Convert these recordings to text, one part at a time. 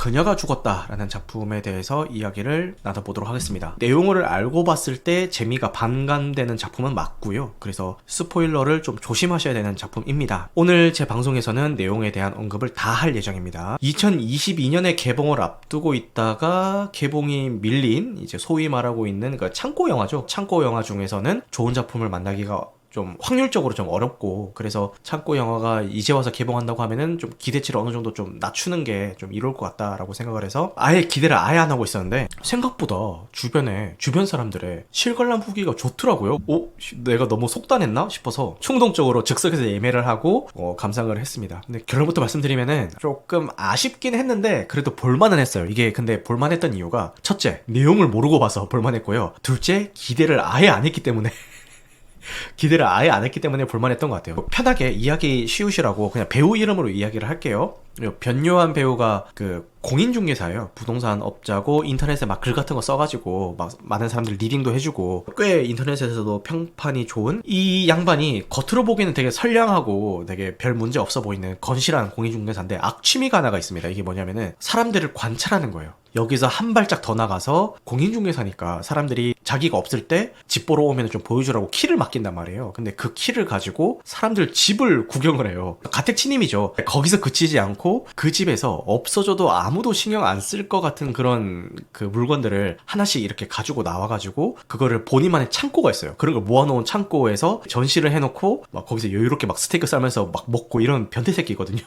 그녀가 죽었다라는 작품에 대해서 이야기를 나눠보도록 하겠습니다. 내용을 알고 봤을 때 재미가 반감되는 작품은 맞고요. 그래서 스포일러를 좀 조심하셔야 되는 작품입니다. 오늘 제 방송에서는 내용에 대한 언급을 다 할 예정입니다. 2022년에 개봉을 앞두고 있다가 개봉이 밀린 이제 소위 말하고 있는 그 창고 영화죠. 창고 영화 중에서는 좋은 작품을 만나기가 좀 확률적으로 좀 어렵고, 그래서 창고 영화가 이제 와서 개봉한다고 하면은 좀 기대치를 어느 정도 좀 낮추는 게 좀 이로울 것 같다라고 생각을 해서 아예 기대를 아예 안 하고 있었는데, 생각보다 주변 사람들의 실관람 후기가 좋더라고요. 내가 너무 속단했나 싶어서 충동적으로 즉석에서 예매를 하고 감상을 했습니다. 근데 결론부터 말씀드리면은 조금 아쉽긴 했는데 그래도 볼만은 했어요. 이게 근데 볼만했던 이유가, 첫째, 내용을 모르고 봐서 볼만했고요. 둘째, 기대를 아예 안 했기 때문에 볼만했던 것 같아요. 편하게 이야기 쉬우시라고 그냥 배우 이름으로 이야기를 할게요. 변요한 배우가 그 공인중개사예요. 부동산 업자고, 인터넷에 막 글 같은 거 써가지고 막 많은 사람들 리딩도 해주고, 꽤 인터넷에서도 평판이 좋은 이 양반이 겉으로 보기에는 되게 선량하고 되게 별 문제 없어 보이는 건실한 공인중개사인데, 악취미가 하나가 있습니다. 이게 뭐냐면은 사람들을 관찰하는 거예요. 여기서 한 발짝 더 나가서, 공인중개사니까 사람들이 자기가 없을 때 집 보러 오면 좀 보여주라고 키를 맡긴단 말이에요. 근데 그 키를 가지고 사람들 집을 구경을 해요. 가택 침입이죠. 거기서 그치지 않고 그 집에서 없어져도 아무도 신경 안 쓸 것 같은 그런 그 물건들을 하나씩 이렇게 가지고 나와가지고 그거를 본인만의 창고가 있어요. 그런 걸 모아놓은 창고에서 전시를 해놓고 막 거기서 여유롭게 막 스테이크 싸면서 막 먹고, 이런 변태새끼거든요.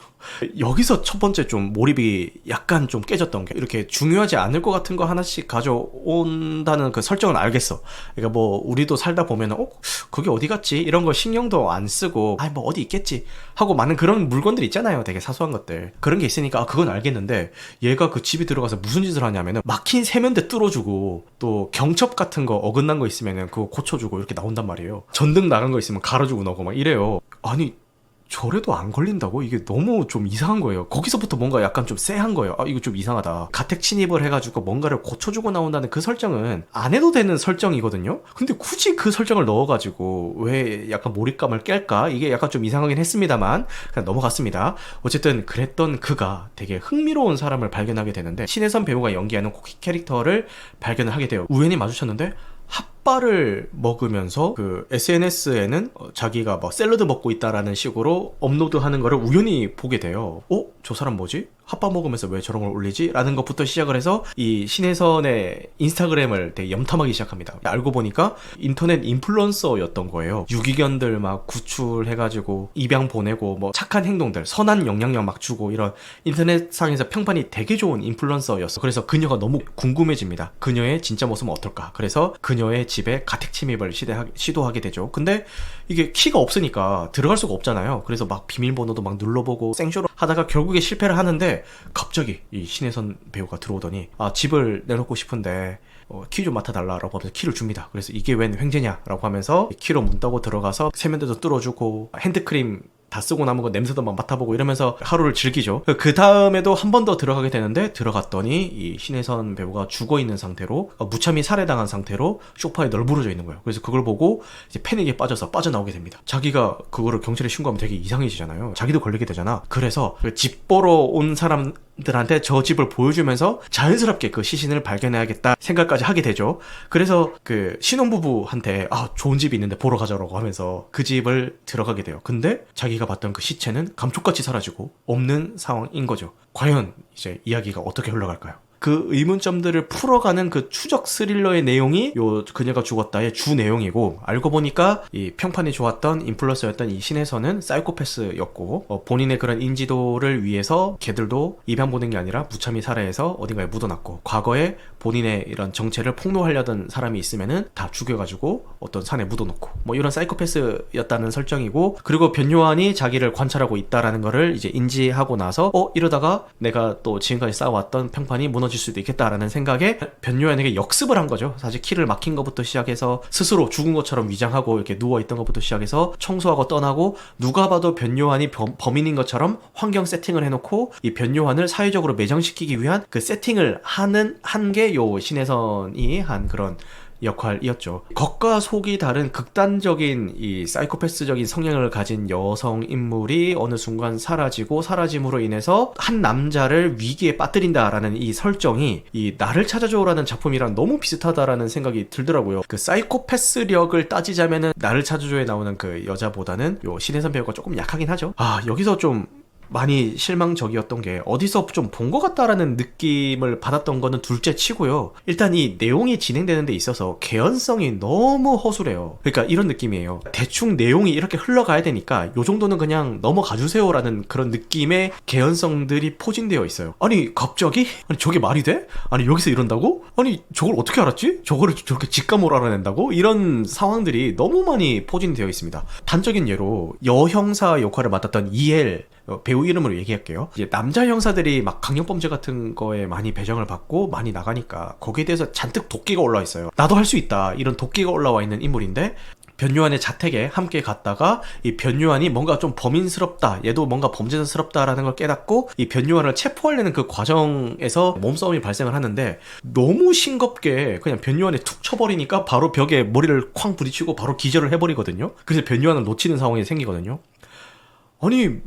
여기서 첫 번째 좀 몰입이 약간 좀 깨졌던 게, 이렇게 중요하지 않을 것 같은 거 하나씩 가져온다는 그 설정은 알겠어. 그러니까 뭐 우리도 살다 보면은 그게 어디 갔지? 이런 거 신경도 안 쓰고 뭐 어디 있겠지 하고 많은 그런 물건들 있잖아요. 되게 사소한 것들. 그런 게 있으니까 그건 알겠는데, 얘가 그 집에 들어가서 무슨 짓을 하냐면은 막힌 세면대 뚫어주고, 또 경첩 같은 거 어긋난 거 있으면은 그거 고쳐주고 이렇게 나온단 말이에요. 전등 나간 거 있으면 갈아주고 나오고 막 이래요. 아니, 저래도 안 걸린다고? 이게 너무 좀 이상한 거예요. 거기서부터 뭔가 약간 좀 쎄한 거예요. 이거 좀 이상하다. 가택 침입을 해가지고 뭔가를 고쳐주고 나온다는 그 설정은 안 해도 되는 설정이거든요? 근데 굳이 그 설정을 넣어가지고 왜 약간 몰입감을 깰까? 이게 약간 좀 이상하긴 했습니다만 그냥 넘어갔습니다. 어쨌든 그랬던 그가 되게 흥미로운 사람을 발견하게 되는데, 신혜선 배우가 연기하는 캐릭터를 발견을 하게 돼요. 우연히 마주쳤는데 핫바를 먹으면서 그 SNS에는 자기가 뭐 샐러드 먹고 있다라는 식으로 업로드하는 거를 우연히 보게 돼요. 저 사람 뭐지? 핫바 먹으면서 왜 저런 걸 올리지? 라는 것부터 시작을 해서 이 신혜선의 인스타그램을 되게 염탐하기 시작합니다. 알고 보니까 인터넷 인플루언서였던 거예요. 유기견들 막 구출해가지고 입양 보내고 뭐 착한 행동들, 선한 영향력 막 주고, 이런 인터넷상에서 평판이 되게 좋은 인플루언서였어. 그래서 그녀가 너무 궁금해집니다. 그녀의 진짜 모습은 어떨까? 그래서 그녀의 집에 가택 침입을 시도하게 되죠. 근데 이게 키가 없으니까 들어갈 수가 없잖아요. 그래서 막 비밀번호도 막 눌러보고 생쇼로 하다가 결국에 실패를 하는데, 갑자기 이 신혜선 배우가 들어오더니 집을 내놓고 싶은데 키 좀 맡아달라라고 하면서 키를 줍니다. 그래서 이게 웬 횡재냐라고 하면서 키로 문 따고 들어가서 세면대도 뚫어주고 핸드크림 다 쓰고 남은 거 냄새도 막 맡아보고 이러면서 하루를 즐기죠. 그 다음에도 한 번 더 들어가게 되는데, 들어갔더니 이 신혜선 배우가 죽어있는 상태로, 무참히 살해당한 상태로 소파에 널브러져 있는 거예요. 그래서 그걸 보고 이제 패닉에 빠져서 빠져나오게 됩니다. 자기가 그거를 경찰에 신고하면 되게 이상해지잖아요. 자기도 걸리게 되잖아. 그래서 집 보러 온 사람들한테 저 집을 보여주면서 자연스럽게 그 시신을 발견해야겠다 생각까지 하게 되죠. 그래서 그 신혼부부한테 좋은 집이 있는데 보러 가자라고 하면서 그 집을 들어가게 돼요. 근데 자기가 봤던 그 시체는 감쪽같이 사라지고 없는 상황인 거죠. 과연 이제 이야기가 어떻게 흘러갈까요? 그 의문점들을 풀어가는 그 추적 스릴러의 내용이 요 그녀가 죽었다의 주 내용이고, 알고 보니까 이 평판이 좋았던 인플루언서였던 이 신혜선은 사이코패스였고, 본인의 그런 인지도를 위해서 걔들도 입양 보낸 게 아니라 무참히 살해해서 어딘가에 묻어놨고, 과거에 본인의 이런 정체를 폭로하려던 사람이 있으면은 다 죽여가지고 어떤 산에 묻어놓고, 뭐 이런 사이코패스였다는 설정이고, 그리고 변요한이 자기를 관찰하고 있다라는 거를 이제 인지하고 나서 이러다가 내가 또 지금까지 쌓아왔던 평판이 무너질 수도 있겠다라는 생각에 변요한에게 역습을 한 거죠. 사실 키를 막힌 것부터 시작해서 스스로 죽은 것처럼 위장하고 이렇게 누워있던 것부터 시작해서 청소하고 떠나고, 누가 봐도 변요한이 범인인 것처럼 환경 세팅을 해놓고 이 변요한을 사회적으로 매장시키기 위한 그 세팅을 한 게 요 신혜선이 한 그런 역할이었죠. 겉과 속이 다른 극단적인 이 사이코패스적인 성향을 가진 여성 인물이 어느 순간 사라지고 사라짐으로 인해서 한 남자를 위기에 빠뜨린다라는 이 설정이 이 나를 찾아줘라는 작품이랑 너무 비슷하다라는 생각이 들더라고요. 그 사이코패스력을 따지자면은 나를 찾아줘에 나오는 그 여자보다는 요 신혜선 배우가 조금 약하긴 하죠. 여기서 좀 많이 실망적이었던 게 어디서 좀 본 것 같다라는 느낌을 받았던 거는 둘째 치고요. 일단 이 내용이 진행되는 데 있어서 개연성이 너무 허술해요. 그러니까 이런 느낌이에요. 대충 내용이 이렇게 흘러가야 되니까 요 정도는 그냥 넘어가 주세요라는 그런 느낌의 개연성들이 포진되어 있어요. 아니 갑자기? 아니 저게 말이 돼? 아니 여기서 이런다고? 아니 저걸 어떻게 알았지? 저거를 저렇게 직감으로 알아낸다고? 이런 상황들이 너무 많이 포진되어 있습니다. 단적인 예로 여형사 역할을 맡았던 이엘 배우 이름으로 얘기할게요. 이제 남자 형사들이 막 강력범죄 같은 거에 많이 배정을 받고 많이 나가니까 거기에 대해서 잔뜩 도끼가 올라와 있어요. 나도 할 수 있다 이런 도끼가 올라와 있는 인물인데 변요한의 자택에 함께 갔다가 이 변요한이 뭔가 좀 범인스럽다, 얘도 뭔가 범죄자스럽다라는 걸 깨닫고 이 변요한을 체포하려는 그 과정에서 몸싸움이 발생을 하는데 너무 싱겁게 그냥 변요한에 툭 쳐버리니까 바로 벽에 머리를 쾅 부딪히고 바로 기절을 해버리거든요. 그래서 변요한을 놓치는 상황이 생기거든요. 아니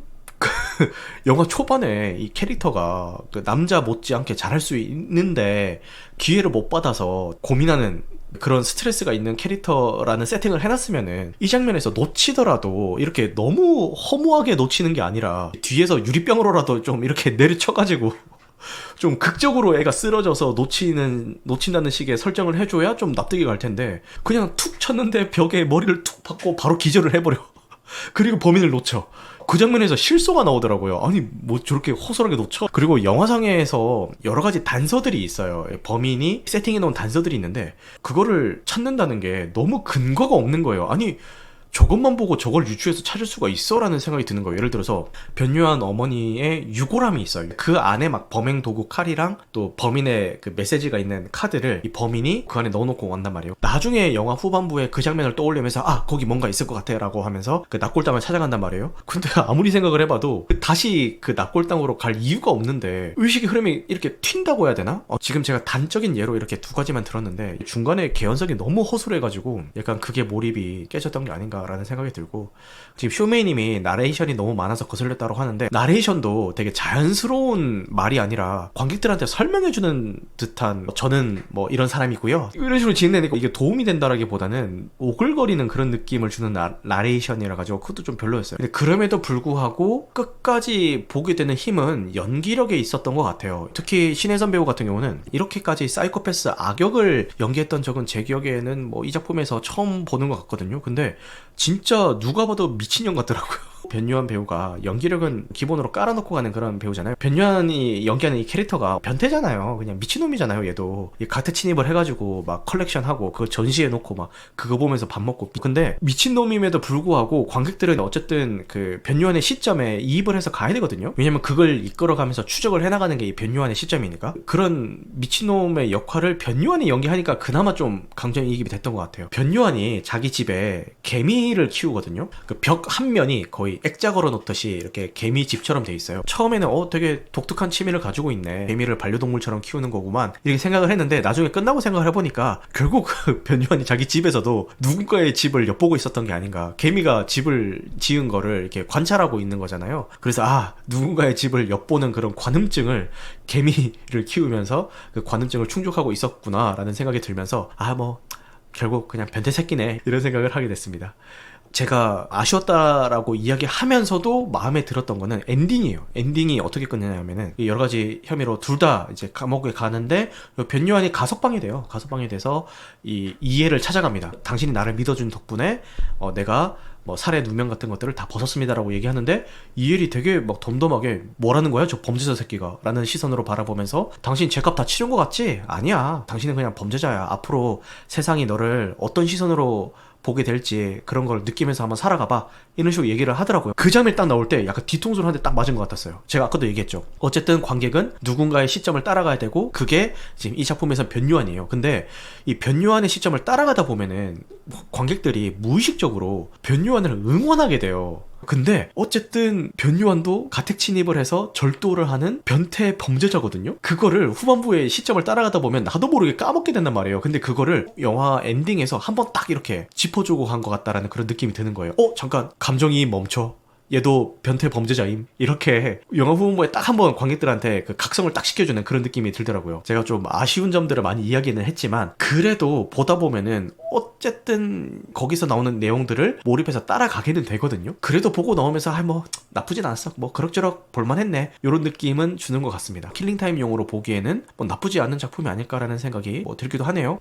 영화 초반에 이 캐릭터가 그 남자 못지않게 잘할 수 있는데 기회를 못 받아서 고민하는 그런 스트레스가 있는 캐릭터라는 세팅을 해놨으면은 이 장면에서 놓치더라도 이렇게 너무 허무하게 놓치는 게 아니라 뒤에서 유리병으로라도 좀 이렇게 내리쳐가지고 좀 극적으로 애가 쓰러져서 놓친다는 식의 설정을 해줘야 좀 납득이 갈 텐데 그냥 툭 쳤는데 벽에 머리를 툭 박고 바로 기절을 해버려. 그리고 범인을 놓쳐. 그 장면에서 실소가 나오더라고요. 아니 뭐 저렇게 허술하게 놓쳐? 그리고 영화상에서 여러 가지 단서들이 있어요. 범인이 세팅해 놓은 단서들이 있는데 그거를 찾는다는 게 너무 근거가 없는 거예요. 아니 저것만 보고 저걸 유추해서 찾을 수가 있어? 라는 생각이 드는 거예요. 예를 들어서 변요한 어머니의 유골함이 있어요. 그 안에 막 범행 도구 칼이랑 또 범인의 그 메시지가 있는 카드를 이 범인이 그 안에 넣어놓고 왔단 말이에요. 나중에 영화 후반부에 그 장면을 떠올리면서 거기 뭔가 있을 것 같아 라고 하면서 그 납골당을 찾아간단 말이에요. 근데 아무리 생각을 해봐도 다시 그 납골당으로 갈 이유가 없는데 의식의 흐름이 이렇게 튄다고 해야 되나? 지금 제가 단적인 예로 이렇게 두 가지만 들었는데 중간에 개연성이 너무 허술해가지고 약간 그게 몰입이 깨졌던 게 아닌가 라는 생각이 들고 지금 쇼메이님이 나레이션이 너무 많아서 거슬렸다고 하는데 나레이션도 되게 자연스러운 말이 아니라 관객들한테 설명해주는 듯한 저는 뭐 이런 사람이고요 이런 식으로 진행되니까 이게 도움이 된다라기보다는 오글거리는 그런 느낌을 주는 나레이션이라 가지고 그것도 좀 별로였어요. 근데 그럼에도 불구하고 끝까지 보게 되는 힘은 연기력에 있었던 것 같아요. 특히 신혜선 배우 같은 경우는 이렇게까지 사이코패스 악역을 연기했던 적은 제 기억에는 뭐 이 작품에서 처음 보는 것 같거든요. 근데 진짜 누가 봐도 미친년 같더라고요. 변요한 배우가 연기력은 기본으로 깔아놓고 가는 그런 배우잖아요. 변요한이 연기하는 이 캐릭터가 변태잖아요. 그냥 미친놈이잖아요. 얘도 가트 침입을 해가지고 막 컬렉션하고 그걸 전시해놓고 막 그거 보면서 밥 먹고. 근데 미친놈임에도 불구하고 관객들은 어쨌든 그 변요한의 시점에 이입을 해서 가야 되거든요. 왜냐면 그걸 이끌어가면서 추적을 해나가는 게 이 변요한의 시점이니까. 그런 미친놈의 역할을 변요한이 연기하니까 그나마 좀 강점이입이 됐던 것 같아요. 변요한이 자기 집에 개미를 키우거든요. 그 벽 한 면이 거의 액자 걸어 놓듯이 이렇게 개미 집처럼 돼 있어요. 처음에는 되게 독특한 취미를 가지고 있네, 개미를 반려동물처럼 키우는 거구만 이렇게 생각을 했는데 나중에 끝나고 생각을 해보니까 결국 변요한이 자기 집에서도 누군가의 집을 엿보고 있었던 게 아닌가. 개미가 집을 지은 거를 이렇게 관찰하고 있는 거잖아요. 그래서 누군가의 집을 엿보는 그런 관음증을 개미를 키우면서 그 관음증을 충족하고 있었구나 라는 생각이 들면서 뭐 결국 그냥 변태 새끼네 이런 생각을 하게 됐습니다. 제가 아쉬웠다라고 이야기하면서도 마음에 들었던 거는 엔딩이에요. 엔딩이 어떻게 끝내냐면은 여러 가지 혐의로 둘 다 이제 감옥에 가는데 변요한이 가석방이 돼요. 가석방이 돼서 이 이해를 찾아갑니다. 당신이 나를 믿어준 덕분에 내가 뭐 살해 누명 같은 것들을 다 벗었습니다라고 얘기하는데 이엘이 되게 막 덤덤하게 뭐라는 거야 저 범죄자 새끼가 라는 시선으로 바라보면서 당신 죄값 다 치른 것 같지? 아니야, 당신은 그냥 범죄자야. 앞으로 세상이 너를 어떤 시선으로 보게 될지 그런 걸 느끼면서 한번 살아가봐 이런 식으로 얘기를 하더라고요. 그 장면이 딱 나올 때 약간 뒤통수를 한 대 딱 맞은 것 같았어요. 제가 아까도 얘기했죠. 어쨌든 관객은 누군가의 시점을 따라가야 되고 그게 지금 이 작품에서 변요한이에요. 근데 이 변요한의 시점을 따라가다 보면은 관객들이 무의식적으로 변요한을 응원하게 돼요. 근데 어쨌든 변요한도 가택 침입을 해서 절도를 하는 변태 범죄자거든요. 그거를 후반부의 시점을 따라가다 보면 나도 모르게 까먹게 된단 말이에요. 근데 그거를 영화 엔딩에서 한번 딱 이렇게 짚어주고 간 것 같다라는 그런 느낌이 드는 거예요. 잠깐 감정이 멈춰. 얘도 변태 범죄자임. 이렇게 영화 후반부에 딱 한번 관객들한테 그 각성을 딱 시켜주는 그런 느낌이 들더라고요. 제가 좀 아쉬운 점들을 많이 이야기는 했지만 그래도 보다 보면은 어쨌든 거기서 나오는 내용들을 몰입해서 따라가게는 되거든요. 그래도 보고 나오면서 뭐 나쁘진 않았어. 뭐 그럭저럭 볼만했네. 이런 느낌은 주는 것 같습니다. 킬링타임용으로 보기에는 뭐 나쁘지 않은 작품이 아닐까라는 생각이 들기도 하네요.